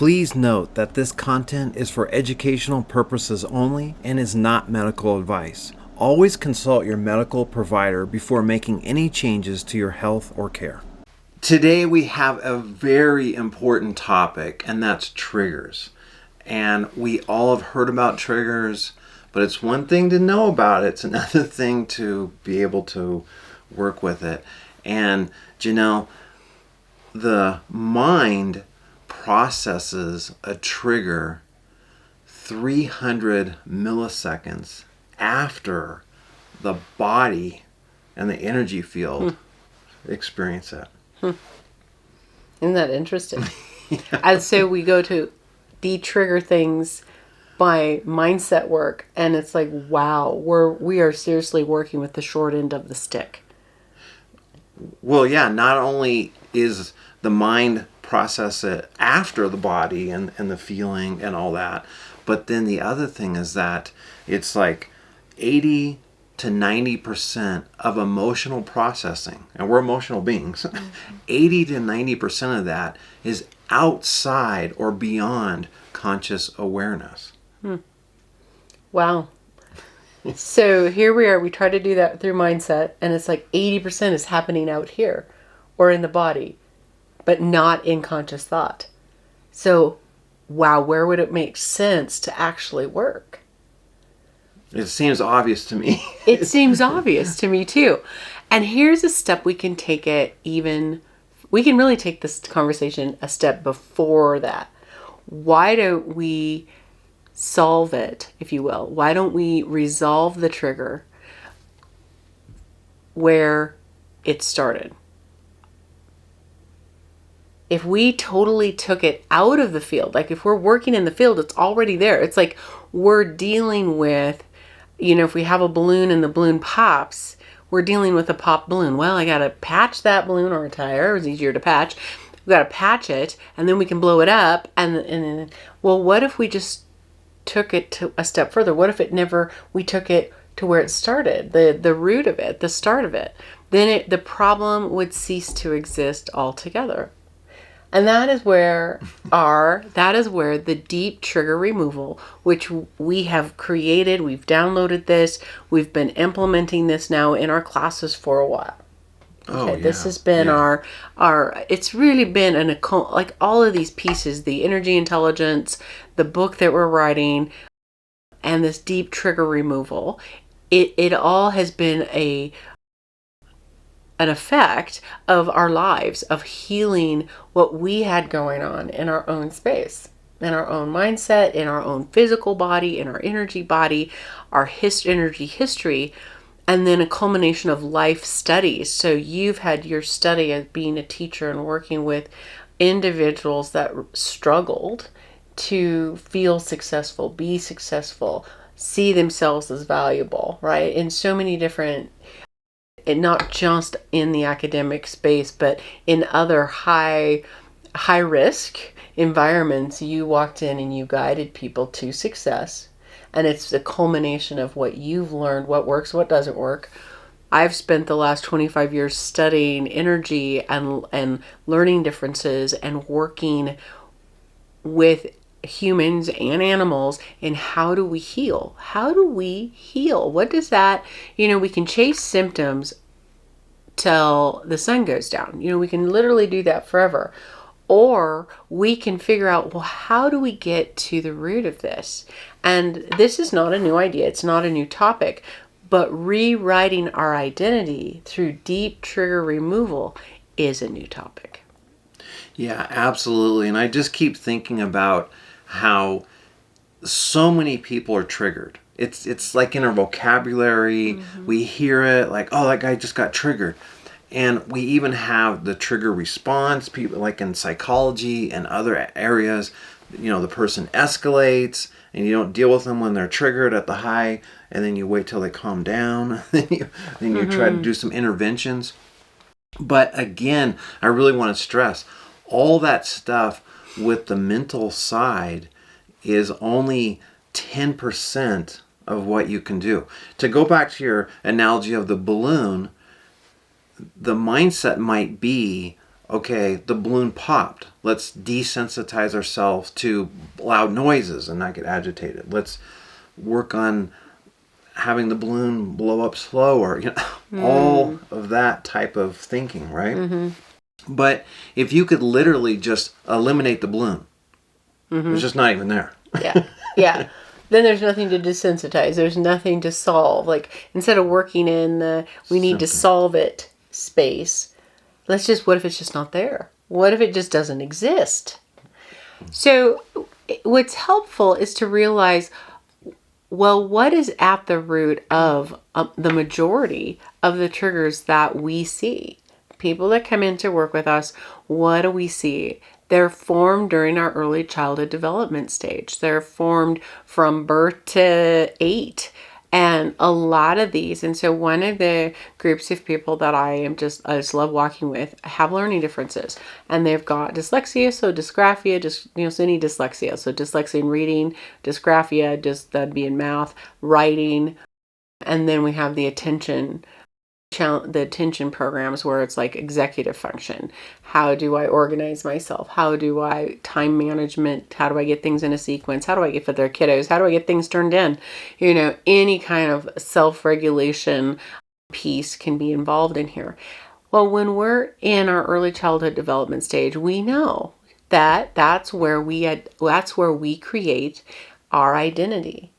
Please note that this content is for educational purposes only and is not medical advice. Always consult your medical provider before making any changes to your health or care. Today we have a very important topic, and that's triggers. And we all have heard about triggers, but it's one thing to know about it, it's another thing to be able to work with it. And Janell, the mind processes a trigger 300 milliseconds after the body and the energy field experience it. Isn't that interesting? Yeah. And so we go to de-trigger things by mindset work, and it's like, wow, we are seriously working with the short end of the stick. Well, yeah, not only is the mind process it after the body and the feeling and all that, but then the other thing is that it's like 80 to 90% of emotional processing, and we're emotional beings. 80 to 90% of that is outside or beyond conscious awareness. Wow. So here we are, we try to do that through mindset, and it's like 80% is happening out here or in the body, but not in conscious thought. So, wow, where would it make sense to actually work? It seems obvious to me. It seems obvious to me too. And here's a step we can take it we can really take this conversation a step before that. Why don't we solve it, if you will? Why don't we resolve the trigger where it started? If we totally took it out of the field, like if we're working in the field, it's already there. It's like we're dealing with, if we have a balloon and the balloon pops, we're dealing with a popped balloon. Well, I got to patch that balloon or a tire. It was easier to patch. We got to patch it, and then we can blow it up. And well, what if we just took it to a step further? What if we took it to where it started, the root of it, the start of it? Then the problem would cease to exist altogether. And that is where the deep trigger removal, which we have created, we've downloaded this, we've been implementing this now in our classes for a while. Okay, this has been our it's really been like all of these pieces, the energy intelligence, the book that we're writing, and this deep trigger removal. It all has been an effect of our lives, of healing what we had going on in our own space, in our own mindset, in our own physical body, in our energy body, our energy history, and then a culmination of life studies. So you've had your study of being a teacher and working with individuals that struggled to feel successful, be successful, see themselves as valuable, right? In so many different, and not just in the academic space, but in other high risk environments. You walked in and you guided people to success, and it's the culmination of what you've learned, what works, what doesn't work. I've spent the last 25 years studying energy and learning differences and working with humans and animals, and how do we heal? What does that, we can chase symptoms till the sun goes down. We can literally do that forever. Or we can figure out, well, how do we get to the root of this? And this is not a new idea. It's not a new topic, but rewriting our identity through deep trigger removal is a new topic. Yeah, absolutely. And I just keep thinking about how so many people are triggered. It's like in our vocabulary, we hear it like, oh, that guy just got triggered. And we even have the trigger response, people like in psychology and other areas, the person escalates and you don't deal with them when they're triggered at the high, and then you wait till they calm down, then you try to do some interventions. But again, I really want to stress, all that stuff with the mental side is only 10% of what you can do. To go back to your analogy of the balloon, the mindset might be okay, the balloon popped. Let's desensitize ourselves to loud noises and not get agitated. Let's work on having the balloon blow up slower. All of that type of thinking, right? But if you could literally just eliminate the balloon, it's just not even there. Yeah. Then there's nothing to desensitize. There's nothing to solve. Like, instead of working in the we need to solve it space, what if it's just not there? What if it just doesn't exist? So what's helpful is to realize, well, what is at the root of the majority of the triggers that we see? People that come in to work with us, what do we see? They're formed during our early childhood development stage. They're formed from birth to 8. And a lot of these, and so one of the groups of people that I just love walking with have learning differences. And they've got dyslexia, so dysgraphia, any dyslexia. So dyslexia in reading, dysgraphia, that'd be in math, writing. And then we have the attention programs where it's like executive function. How do I organize myself? How do I time management? How do I get things in a sequence? How do I get for their kiddos? How do I get things turned in? Any kind of self-regulation piece can be involved in here. Well, when we're in our early childhood development stage, we know that that's where we create our identity.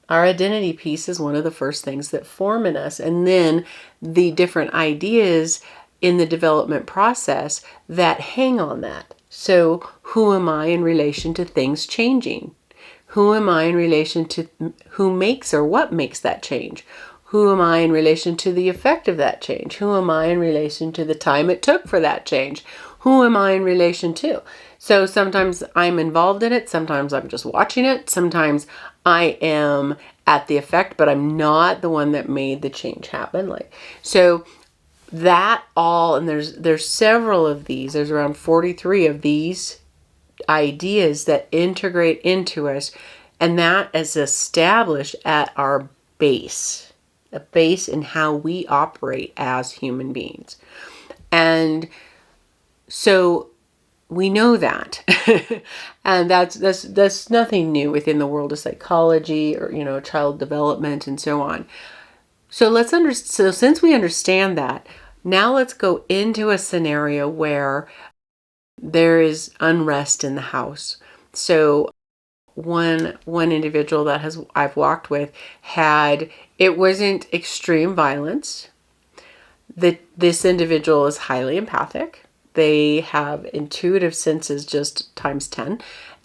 Our identity piece is one of the first things that form in us. And then the different ideas in the development process that hang on that. So who am I in relation to things changing? Who am I in relation to who makes or what makes that change? Who am I in relation to the effect of that change? Who am I in relation to the time it took for that change? Who am I in relation to? So sometimes I'm involved in it. Sometimes I'm just watching it. Sometimes I am at the effect, but I'm not the one that made the change happen. So that all, and there's several of these. There's around 43 of these ideas that integrate into us, and that is established at our base, a base in how we operate as human beings. And so we know that. And that's nothing new within the world of psychology or child development and so on. So since we understand that, now let's go into a scenario where there is unrest in the house. So one individual that I've walked with it wasn't extreme violence. This individual is highly empathic. They have intuitive senses just times 10.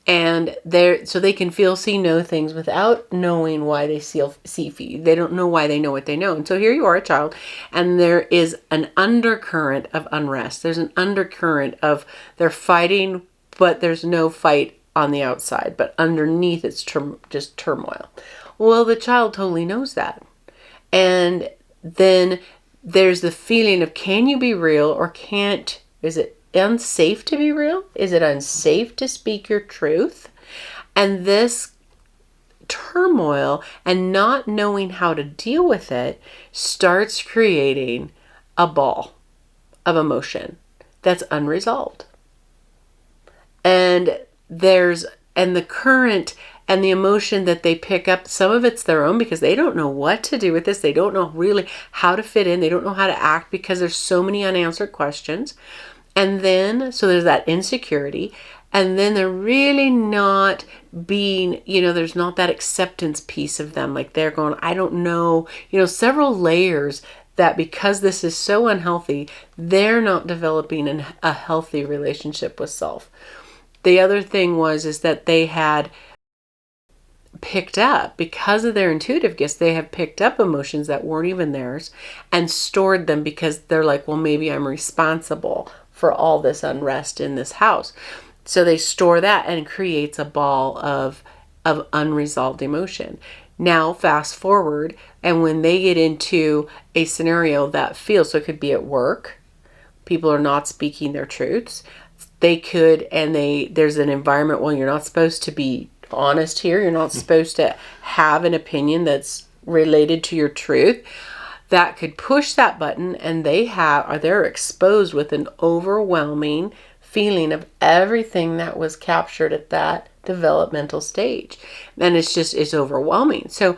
And so they can feel, see, know things without knowing why they see. They don't know why they know what they know. And so here you are, a child, and there is an undercurrent of unrest. There's an undercurrent of they're fighting, but there's no fight on the outside. But underneath it's just turmoil. Well, the child totally knows that. And then there's the feeling of, can you be real or can't? Is it unsafe to be real? Is it unsafe to speak your truth? And this turmoil and not knowing how to deal with it starts creating a ball of emotion that's unresolved. And the current and the emotion that they pick up, some of it's their own because they don't know what to do with this. They don't know really how to fit in. They don't know how to act because there's so many unanswered questions. And then, so there's that insecurity. And then they're really not being, there's not that acceptance piece of them. Like they're going, I don't know, several layers that because this is so unhealthy, they're not developing a healthy relationship with self. The other thing is that they had picked up, because of their intuitive gifts, they have picked up emotions that weren't even theirs and stored them because they're like, well, maybe I'm responsible for all this unrest in this house. So they store that and it creates a ball of unresolved emotion. Now fast forward, and when they get into a scenario that feels, so it could be at work, people are not speaking their truths. They could, and there's an environment, well, you're not supposed to be honest here. You're not supposed to have an opinion that's related to your truth. that could push that button, and they're exposed with an overwhelming feeling of everything that was captured at that developmental stage. And it's overwhelming. So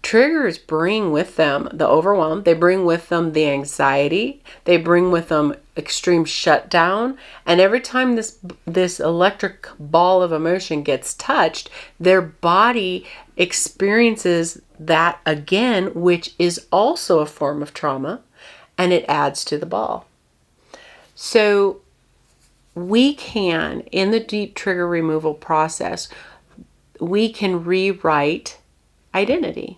triggers bring with them the overwhelm, they bring with them the anxiety, they bring with them extreme shutdown, and every time this electric ball of emotion gets touched, their body experiences that again, which is also a form of trauma, and it adds to the ball. So we can, in the deep trigger removal process, we can rewrite identity.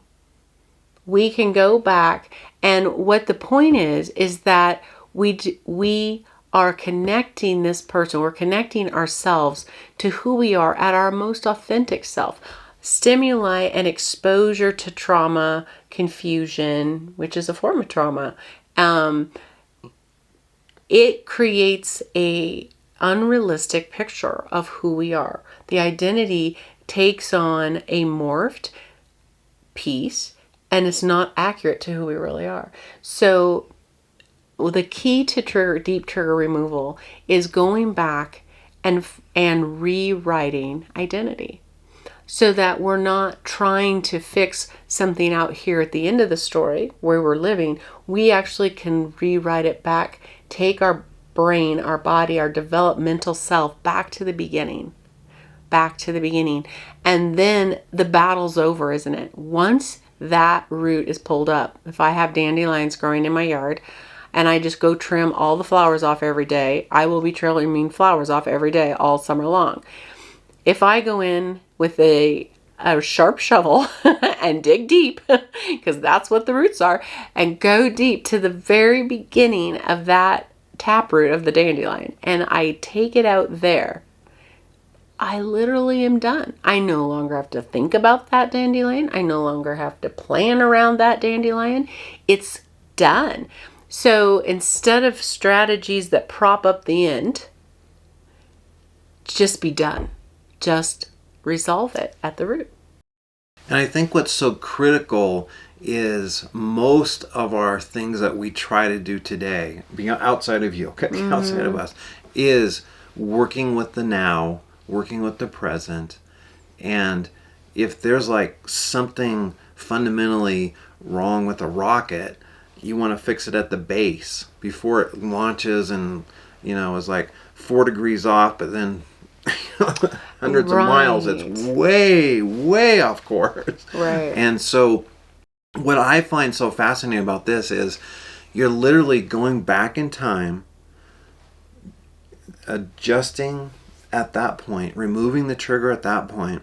We can go back, and what the point is that we are connecting this person, we're connecting ourselves to who we are at our most authentic self. Stimuli and exposure to trauma, confusion, which is a form of trauma, it creates a unrealistic picture of who we are. The identity takes on a morphed piece, and it's not accurate to who we really are. So the key to deep trigger removal is going back and rewriting identity, so that we're not trying to fix something out here at the end of the story where we're living. We actually can rewrite it back, take our brain, our body, our developmental self back to the beginning. And then the battle's over, isn't it? Once that root is pulled up, if I have dandelions growing in my yard and I just go trim all the flowers off every day, I will be trimming flowers off every day all summer long. If I go in with a sharp shovel and dig deep, because that's what the roots are, and go deep to the very beginning of that taproot of the dandelion, and I take it out there, I literally am done. I no longer have to think about that dandelion. I no longer have to plan around that dandelion. It's done. So instead of strategies that prop up the end, just be done. Just resolve it at the root. And I think what's so critical is most of our things that we try to do today, being outside of you, okay, outside of us, is working with the now, working with the present. And if there's like something fundamentally wrong with a rocket, you want to fix it at the base before it launches and, is like 4 degrees off, but then hundreds of miles, it's way, way off course. Right. And so what I find so fascinating about this is you're literally going back in time, adjusting at that point, removing the trigger at that point,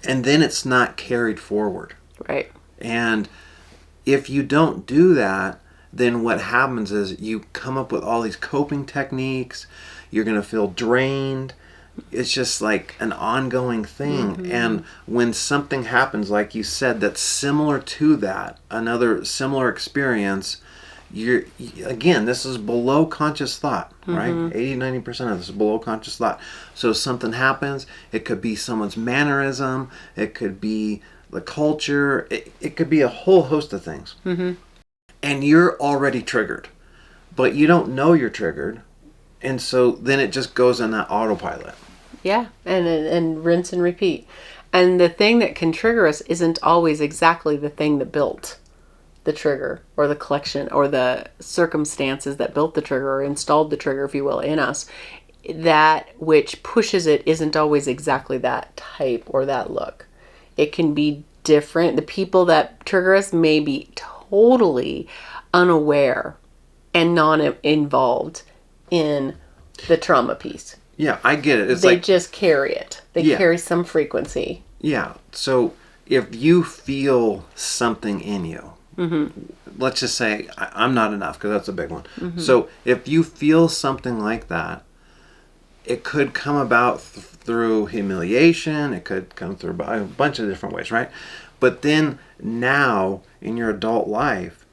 and then it's not carried forward. Right. And if you don't do that, then what happens is you come up with all these coping techniques, you're going to feel drained. It's just like an ongoing thing. And when something happens, like you said, that's similar to that, another similar experience, again, this is below conscious thought, right? 80-90% of this is below conscious thought. So something happens, it could be someone's mannerism, it could be the culture, it could be a whole host of things. And you're already triggered, but you don't know you're triggered. And so then it just goes on that autopilot. Yeah, and rinse and repeat. And the thing that can trigger us isn't always exactly the thing that built the trigger, or the collection, or the circumstances that built the trigger, or installed the trigger, if you will, in us. That which pushes it isn't always exactly that type or that look. It can be different. The people that trigger us may be totally unaware and non-involved in the trauma piece. Yeah, I get it. They just carry it. They carry some frequency. Yeah. So if you feel something in you, let's just say I'm not enough, because that's a big one. So if you feel something like that, it could come about through humiliation. It could come through a bunch of different ways, right? But then now in your adult life,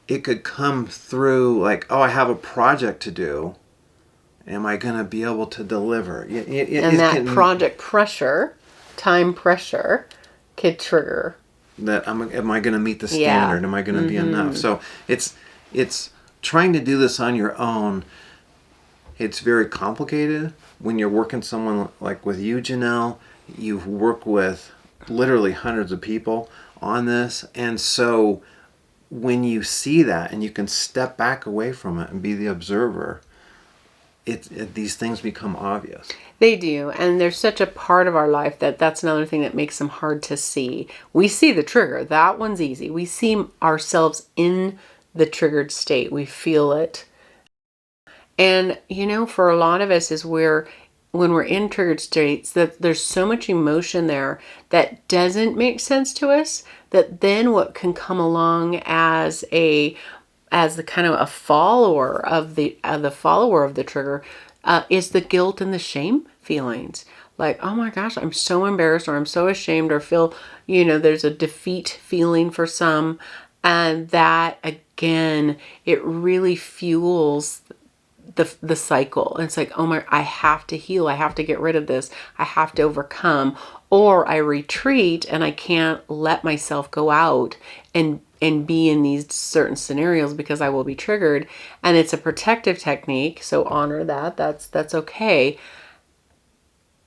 it could come through like, oh, I have a project to do. Am I going to be able to deliver? And that project pressure, time pressure, could trigger that am I going to meet the Yeah. standard? Am I going to be enough? So it's trying to do this on your own. It's very complicated when you're working someone like with you, Janell. You've worked with literally hundreds of people on this, and so when you see that and you can step back away from it and be the observer, these things become obvious. They do, and they're such a part of our life that's another thing that makes them hard to see. We see the trigger. That one's easy. We see ourselves in the triggered state. We feel it. And, for a lot of us when we're in triggered states, that there's so much emotion there that doesn't make sense to us, that then what can come along as the kind of a follower of the trigger is the guilt and the shame feelings. Like, oh my gosh, I'm so embarrassed, or I'm so ashamed, or feel, there's a defeat feeling for some. And that, again, it really fuels the cycle. And it's like, oh my, I have to heal. I have to get rid of this. I have to overcome. Or I retreat and I can't let myself go out and be in these certain scenarios because I will be triggered. And it's a protective technique. So honor that. That's okay.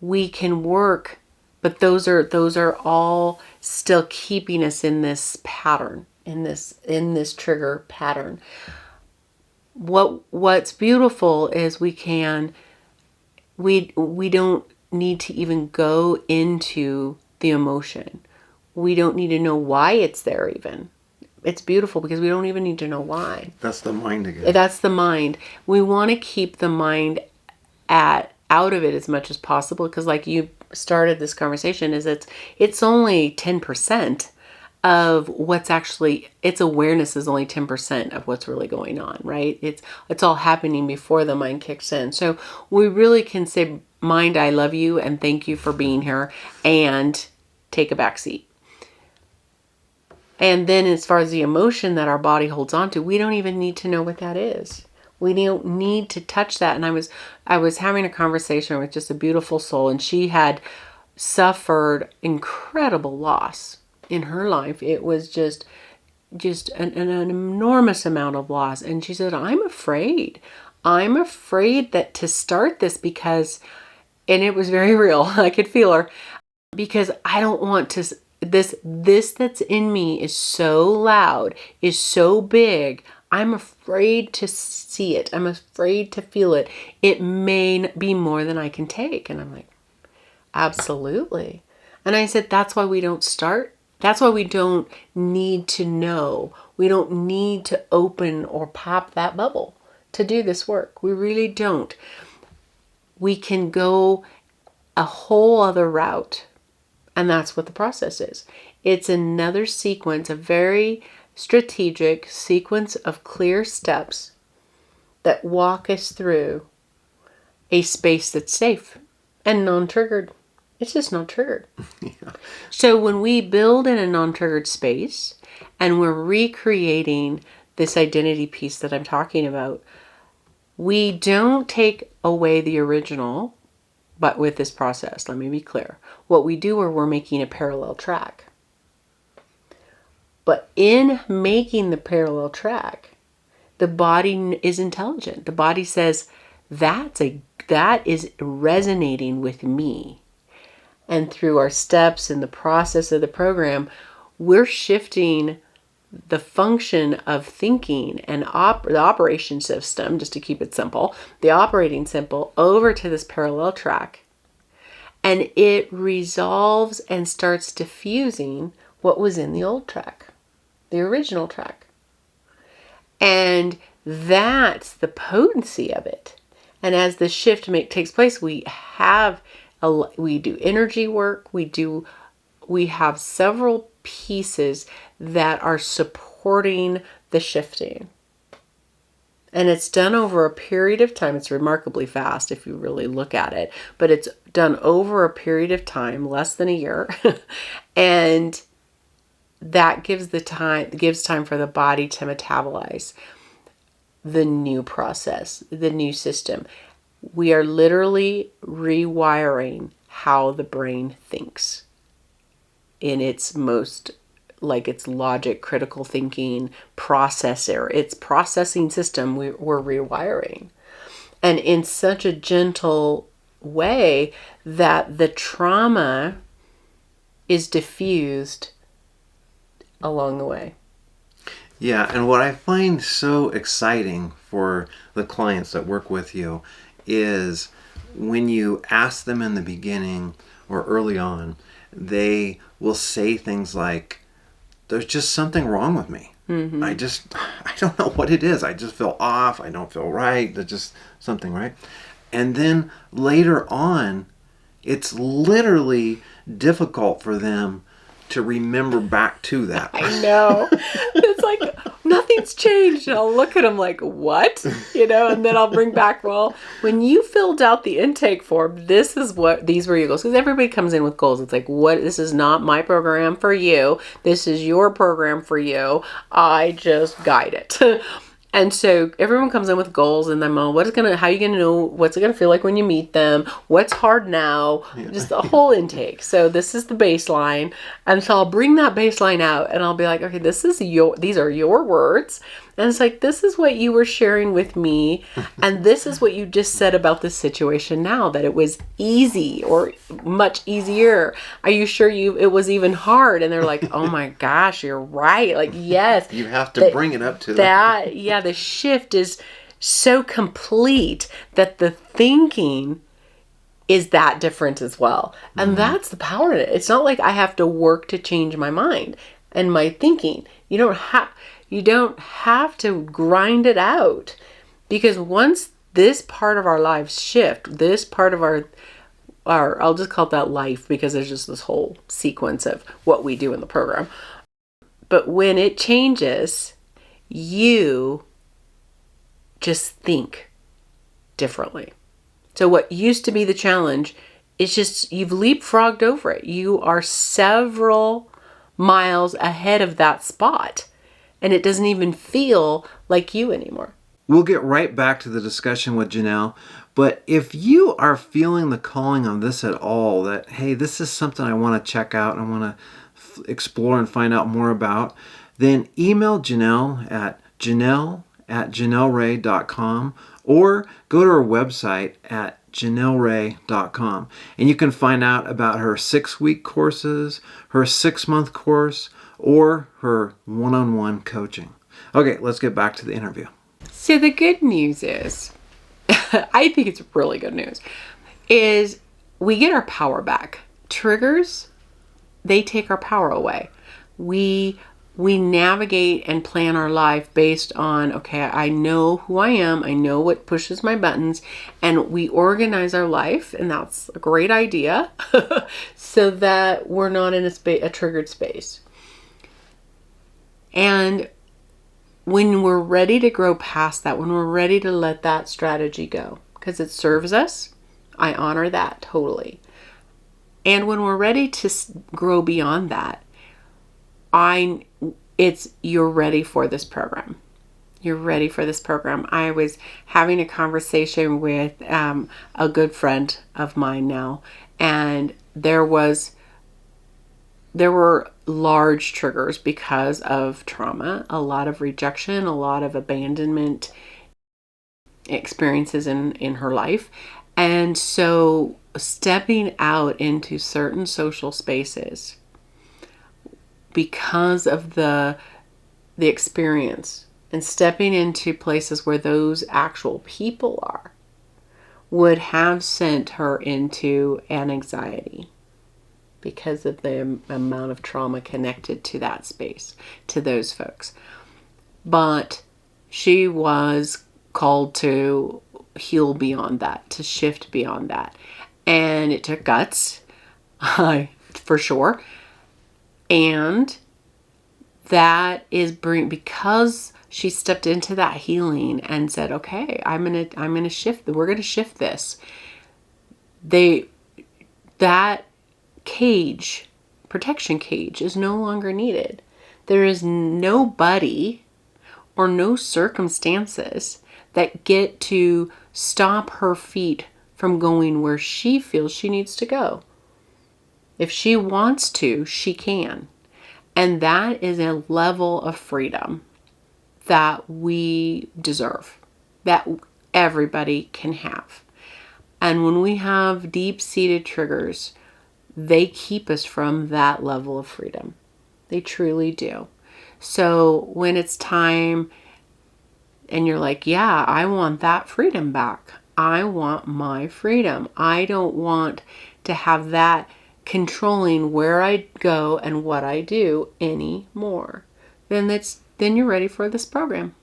We can work, but those are all still keeping us in this pattern, in this trigger pattern. What's beautiful is we don't need to even go into the emotion. We don't need to know why it's there even. It's beautiful because we don't even need to know why. That's the mind again. That's the mind. We want to keep the mind out of it as much as possible, because like you started this conversation, is it's only 10% of what's actually, its awareness is only 10% of what's really going on, right? It's all happening before the mind kicks in. So we really can say, mind, I love you and thank you for being here, and take a back seat. And then as far as the emotion that our body holds on to, we don't even need to know what that is. We don't need to touch that. And I was having a conversation with just a beautiful soul, and she had suffered incredible loss in her life. It was just an enormous amount of loss. And she said, I'm afraid that to start this, because, and it was very real. I could feel her, because I don't want to, this that's in me is so loud, is so big. I'm afraid to see it. I'm afraid to feel it. It may be more than I can take. And I'm like, absolutely. And I said, that's why we don't start. That's why we don't need to know. We don't need to open or pop that bubble to do this work. We really don't. We can go a whole other route. And that's what the process is. It's another sequence, a very strategic sequence of clear steps that walk us through a space that's safe and non-triggered. It's just non-triggered. Yeah. So when we build in a non-triggered space and we're recreating this identity piece that I'm talking about, we don't take away the original, but with this process, let me be clear. What we do is we're making a parallel track. But in making the parallel track, the body is intelligent. The body says, that is resonating with me. And through our steps in the process of the program, we're shifting the function of thinking and the operation system, just to keep it simple, the operating symbol over to this parallel track. And it resolves and starts diffusing what was in the old track, the original track. And that's the potency of it. And as the shift takes place, we do energy work. We have several pieces that are supporting the shifting. And it's done over a period of time. It's remarkably fast if you really look at it, but it's done over a period of time, less than a year. And that gives time for the body to metabolize the new process, the new system. We are literally rewiring how the brain thinks in its most like it's logic, critical thinking, processor. It's processing system we're rewiring. And in such a gentle way that the trauma is diffused along the way. Yeah, and what I find so exciting for the clients that work with you is when you ask them in the beginning or early on, they will say things like, there's just something wrong with me. Mm-hmm. I don't know what it is. I just feel off. I don't feel right. There's just something, right? And then later on, it's literally difficult for them to remember back to that. I know. It's like, nothing's changed. And I'll look at them like, what? And then I'll bring back, well, when you filled out the intake form, these were your goals. Because everybody comes in with goals. It's like, this is not my program for you. This is your program for you. I just guide it. And so everyone comes in with goals, and then how are you going to know what's it going to feel like when you meet them? What's hard now? Yeah. Just the whole intake. So this is the baseline. And so I'll bring that baseline out and I'll be like, okay, these are your words. And it's like, this is what you were sharing with me. And this is what you just said about this situation now, that it was easy or much easier. Are you sure it was even hard? And they're like, oh my gosh, you're right. Like, yes. You have to bring it up to that. Yeah, the shift is so complete that the thinking is that different as well. And that's the power in it. It's not like I have to work to change my mind and my thinking. You don't have to grind it out, because once this part of our lives shift, this part of our I'll just call it that life, because there's just this whole sequence of what we do in the program. But when it changes, you just think differently. So what used to be the challenge is just, you've leapfrogged over it. You are several miles ahead of that spot. And it doesn't even feel like you anymore. We'll get right back to the discussion with Janell. But if you are feeling the calling on this at all, that, hey, this is something I want to check out and I want to explore and find out more about, then email Janell at janell@janellrae.com or go to her website at janellrae.com. And you can find out about her 6-week courses, her 6-month course, or her one-on-one coaching. Okay, let's get back to the interview. So the good news is, I think it's really good news, is we get our power back. Triggers, they take our power away. We navigate and plan our life based on, okay, I know who I am, I know what pushes my buttons, and we organize our life, and that's a great idea, so that we're not in a triggered space. And when we're ready to grow past that, when we're ready to let that strategy go, because it serves us, I honor that totally. And when we're ready to grow beyond that, you're ready for this program. You're ready for this program. I was having a conversation with a good friend of mine now, and there were large triggers because of trauma, a lot of rejection, a lot of abandonment experiences in her life. And so stepping out into certain social spaces because of the experience, and stepping into places where those actual people are, would have sent her into an anxiety because of the amount of trauma connected to that space, to those folks. But she was called to heal beyond that, to shift beyond that. And it took guts, for sure. And that is because she stepped into that healing and said, okay, I'm gonna shift, we're gonna shift this. That cage, protection cage, is no longer needed. There is nobody or no circumstances that get to stop her feet from going where she feels she needs to go. If she wants to, she can. And that is a level of freedom that we deserve, that everybody can have. And when we have deep-seated triggers, they keep us from that level of freedom. They truly do. So when it's time and you're like, yeah, I want that freedom back. I want my freedom. I don't want to have that controlling where I go and what I do anymore. Then you're ready for this program.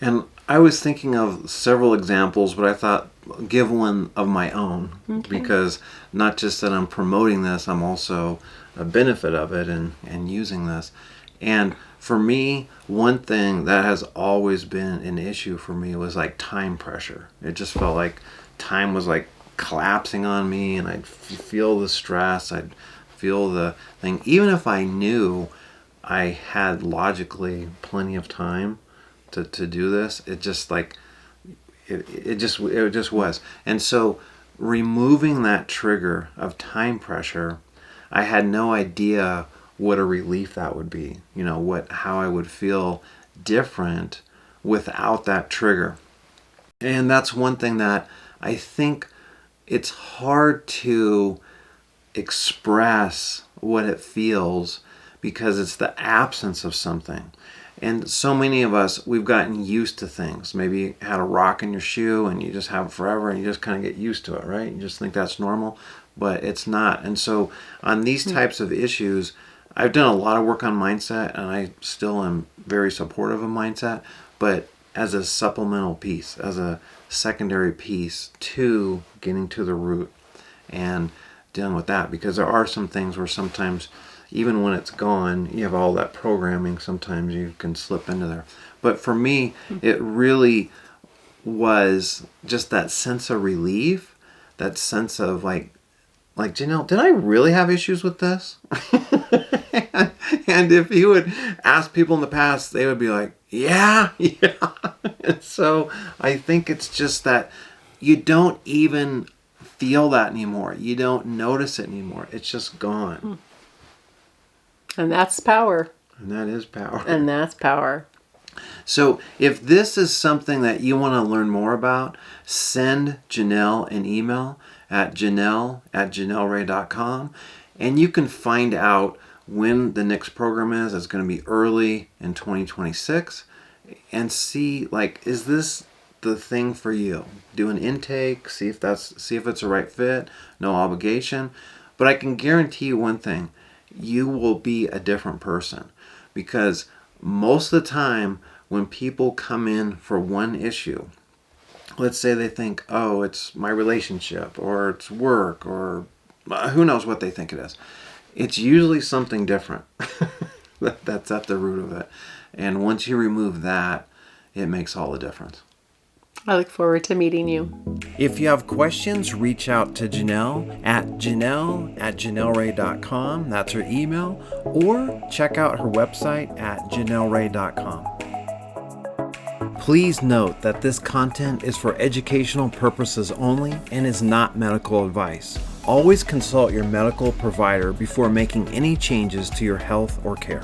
And I was thinking of several examples, but I thought give one of my own, because not just that I'm promoting this, I'm also a benefit of it and using this. And for me, one thing that has always been an issue for me was like time pressure. It just felt like time was like collapsing on me, and I'd feel the stress, I'd feel the thing. Even if I knew I had logically plenty of time to do this, it just like it just was. And so removing that trigger of time pressure, I had no idea what a relief that would be. How I would feel different without that trigger. And that's one thing that I think it's hard to express what it feels, because it's the absence of something. And so many of us, we've gotten used to things. Maybe you had a rock in your shoe and you just have it forever and you just kind of get used to it, right? You just think that's normal, but it's not. And so on these types of issues, I've done a lot of work on mindset, and I still am very supportive of mindset, but as a supplemental piece, as a secondary piece to getting to the root and dealing with that. Because there are some things where sometimes, even when it's gone, you have all that programming, sometimes you can slip into there. But for me, it really was just that sense of relief, that sense of like, Janell, did I really have issues with this? And if you would ask people in the past, they would be like, yeah. And so I think it's just that you don't even feel that anymore. You don't notice it anymore. It's just gone. And that's power. And that is power. And that's power. So if this is something that you want to learn more about, send Janell an email at janell@janellrae.com, and you can find out when the next program is. It's going to be early in 2026, and see, is this the thing for you? Do an intake, see if it's a right fit, no obligation. But I can guarantee you one thing, you will be a different person, because most of the time when people come in for one issue, let's say they think, oh, it's my relationship, or it's work, or who knows what they think it is. It's usually something different that's at the root of it. And once you remove that, it makes all the difference. I look forward to meeting you. If you have questions, reach out to Janell at janellrae.com. That's her email. Or check out her website at janellrae.com. Please note that this content is for educational purposes only and is not medical advice. Always consult your medical provider before making any changes to your health or care.